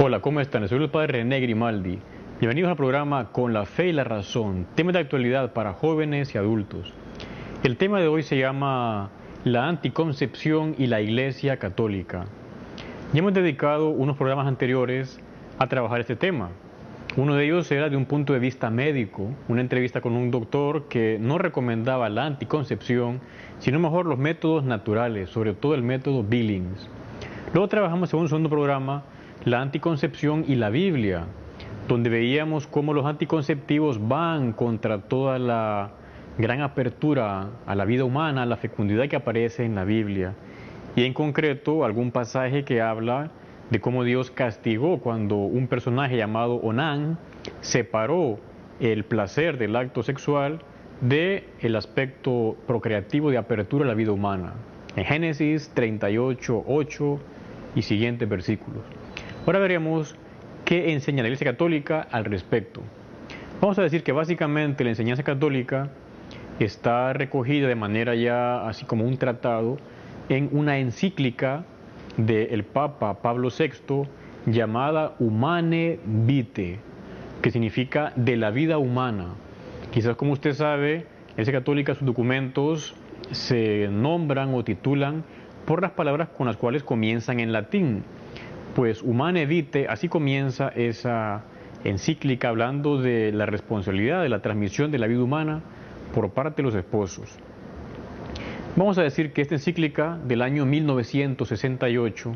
Hola, ¿cómo están? Soy el padre René Grimaldi. Bienvenidos al programa Con la Fe y la Razón, tema de actualidad para jóvenes y adultos. El tema de hoy se llama la anticoncepción y la Iglesia Católica. Ya hemos dedicado unos programas anteriores a trabajar este tema. Uno de ellos era de un punto de vista médico, una entrevista con un doctor que no recomendaba la anticoncepción, sino mejor los métodos naturales, sobre todo el método Billings. Luego trabajamos en un segundo programa la anticoncepción y la Biblia, donde veíamos cómo los anticonceptivos van contra toda la gran apertura a la vida humana, a la fecundidad que aparece en la Biblia. Y en concreto algún pasaje que habla de cómo Dios castigó cuando un personaje llamado Onán separó el placer del acto sexual del aspecto procreativo de apertura a la vida humana. En Génesis 38, 8 y siguientes versículos. Ahora veremos qué enseña la Iglesia Católica al respecto. Vamos a decir que básicamente la enseñanza católica está recogida de manera ya así como un tratado en una encíclica del Papa Pablo VI llamada Humane Vitae, que significa de la vida humana. Quizás como usted sabe, la Iglesia Católica sus documentos se nombran o titulan por las palabras con las cuales comienzan en latín. Pues Humane Vitae, así comienza esa encíclica hablando de la responsabilidad de la transmisión de la vida humana por parte de los esposos. Vamos a decir que esta encíclica del año 1968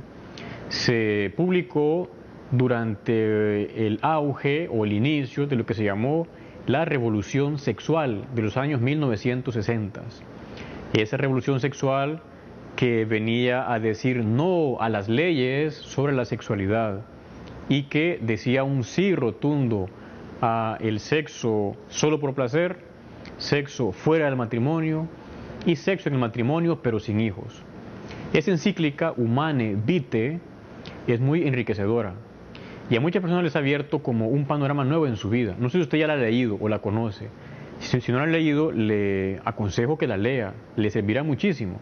se publicó durante el auge o el inicio de lo que se llamó la revolución sexual de los años 1960. Esa revolución sexual que venía a decir no a las leyes sobre la sexualidad y que decía un sí rotundo a el sexo solo por placer, sexo fuera del matrimonio y sexo en el matrimonio pero sin hijos. Esa encíclica Humane Vitae es muy enriquecedora y a muchas personas les ha abierto como un panorama nuevo en su vida. No sé si usted ya la ha leído o la conoce. Si no la ha leído, le aconsejo que la lea, le servirá muchísimo.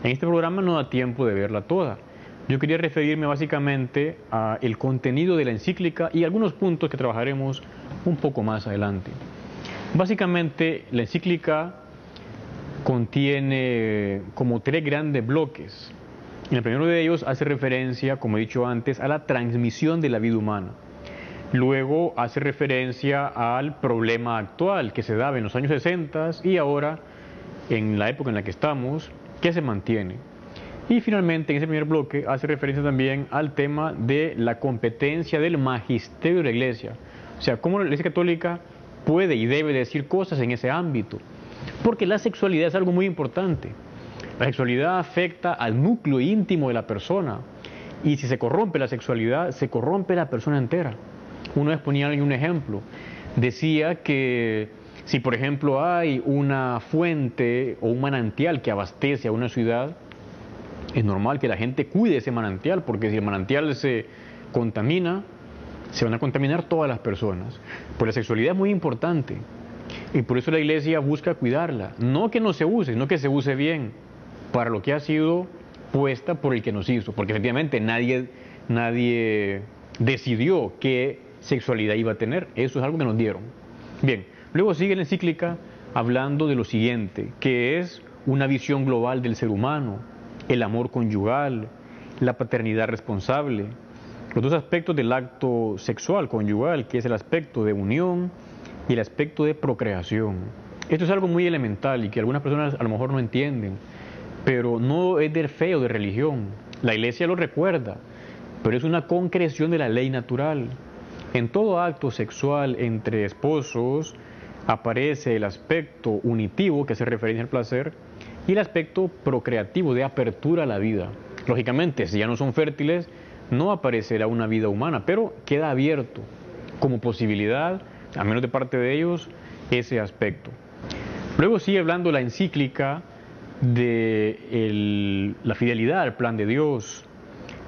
En este programa no da tiempo de verla toda. Yo quería referirme básicamente al contenido de la encíclica y algunos puntos que trabajaremos un poco más adelante. Básicamente, la encíclica contiene como tres grandes bloques. En el primero de ellos hace referencia, como he dicho antes, a la transmisión de la vida humana. Luego hace referencia al problema actual que se daba en los años 60 y ahora, en la época en la que estamos, que se mantiene. Y finalmente, en ese primer bloque, hace referencia también al tema de la competencia del magisterio de la Iglesia. O sea, cómo la Iglesia Católica puede y debe decir cosas en ese ámbito. Porque la sexualidad es algo muy importante. La sexualidad afecta al núcleo íntimo de la persona. Y si se corrompe la sexualidad, se corrompe la persona entera. Una vez ponía un ejemplo. Decía que si por ejemplo hay una fuente o un manantial que abastece a una ciudad, es normal que la gente cuide ese manantial, porque si el manantial se contamina, se van a contaminar todas las personas. Pues la sexualidad es muy importante y por eso la Iglesia busca cuidarla. No que no se use, sino que se use bien para lo que ha sido puesta por el que nos hizo, porque efectivamente nadie decidió qué sexualidad iba a tener, eso es algo que nos dieron. Bien. Luego sigue la encíclica hablando de lo siguiente, que es una visión global del ser humano, el amor conyugal, la paternidad responsable, los dos aspectos del acto sexual conyugal, que es el aspecto de unión y el aspecto de procreación. Esto es algo muy elemental y que algunas personas a lo mejor no entienden, pero no es de fe o de religión. La Iglesia lo recuerda, pero es una concreción de la ley natural. En todo acto sexual entre esposos, aparece el aspecto unitivo, que hace referencia al placer, y el aspecto procreativo, de apertura a la vida. Lógicamente, si ya no son fértiles, no aparecerá una vida humana, pero queda abierto como posibilidad, al menos de parte de ellos, ese aspecto. Luego sigue hablando la encíclica de la fidelidad al plan de Dios,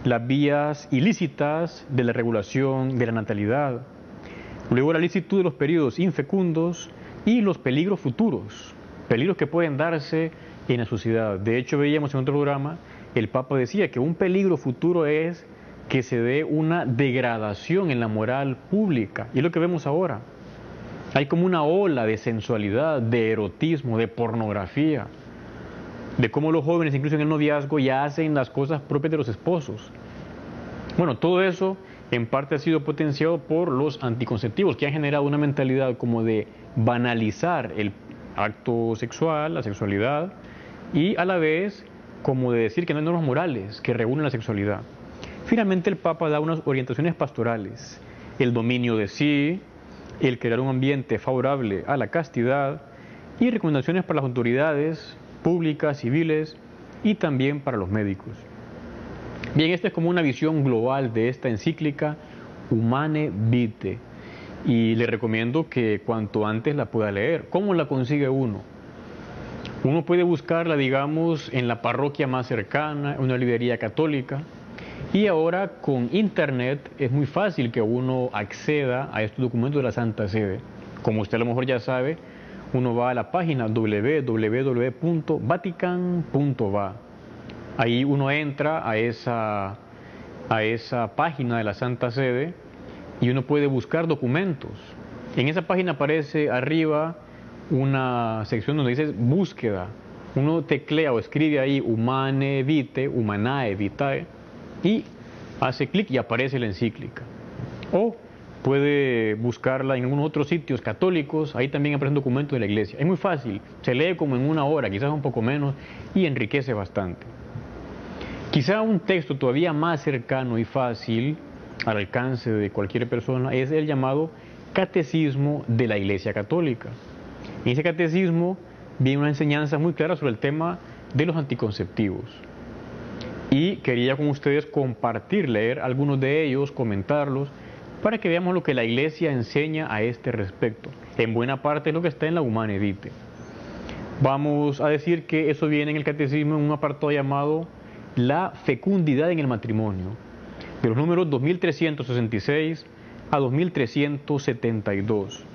las vías ilícitas de la regulación de la natalidad, luego la licitud de los periodos infecundos y los peligros futuros, peligros que pueden darse en la sociedad. De hecho, veíamos en otro programa, el Papa decía que un peligro futuro es que se dé una degradación en la moral pública. Y es lo que vemos ahora. Hay como una ola de sensualidad, de erotismo, de pornografía, de cómo los jóvenes, incluso en el noviazgo, ya hacen las cosas propias de los esposos. Bueno, todo eso en parte ha sido potenciado por los anticonceptivos, que han generado una mentalidad como de banalizar el acto sexual, la sexualidad, y a la vez como de decir que no hay normas morales que regulen la sexualidad. Finalmente el Papa da unas orientaciones pastorales: el dominio de sí, el crear un ambiente favorable a la castidad, y recomendaciones para las autoridades públicas, civiles y también para los médicos. Bien, esta es como una visión global de esta encíclica Humane Vitae, y le recomiendo que cuanto antes la pueda leer. ¿Cómo la consigue uno? Uno puede buscarla, digamos, en la parroquia más cercana, en una librería católica, y ahora con internet es muy fácil que uno acceda a estos documentos de la Santa Sede. Como usted a lo mejor ya sabe, uno va a la página www.vatican.va. Ahí uno entra a esa página de la Santa Sede y uno puede buscar documentos. En esa página aparece arriba una sección donde dice búsqueda. Uno teclea o escribe ahí Humane Vitae, Humanae Vitae, y hace clic y aparece la encíclica. O puede buscarla en algunos otros sitios católicos, ahí también aparecen documentos de la iglesia. Es muy fácil, se lee como en una hora, quizás un poco menos, y enriquece bastante. Quizá un texto todavía más cercano y fácil al alcance de cualquier persona es el llamado Catecismo de la Iglesia Católica. En ese catecismo viene una enseñanza muy clara sobre el tema de los anticonceptivos. Y quería con ustedes compartir, leer algunos de ellos, comentarlos, para que veamos lo que la Iglesia enseña a este respecto. En buena parte es lo que está en la Humane Vitae. Vamos a decir que eso viene en el catecismo en un apartado llamado La fecundidad en el matrimonio, de los números 2366 a 2372.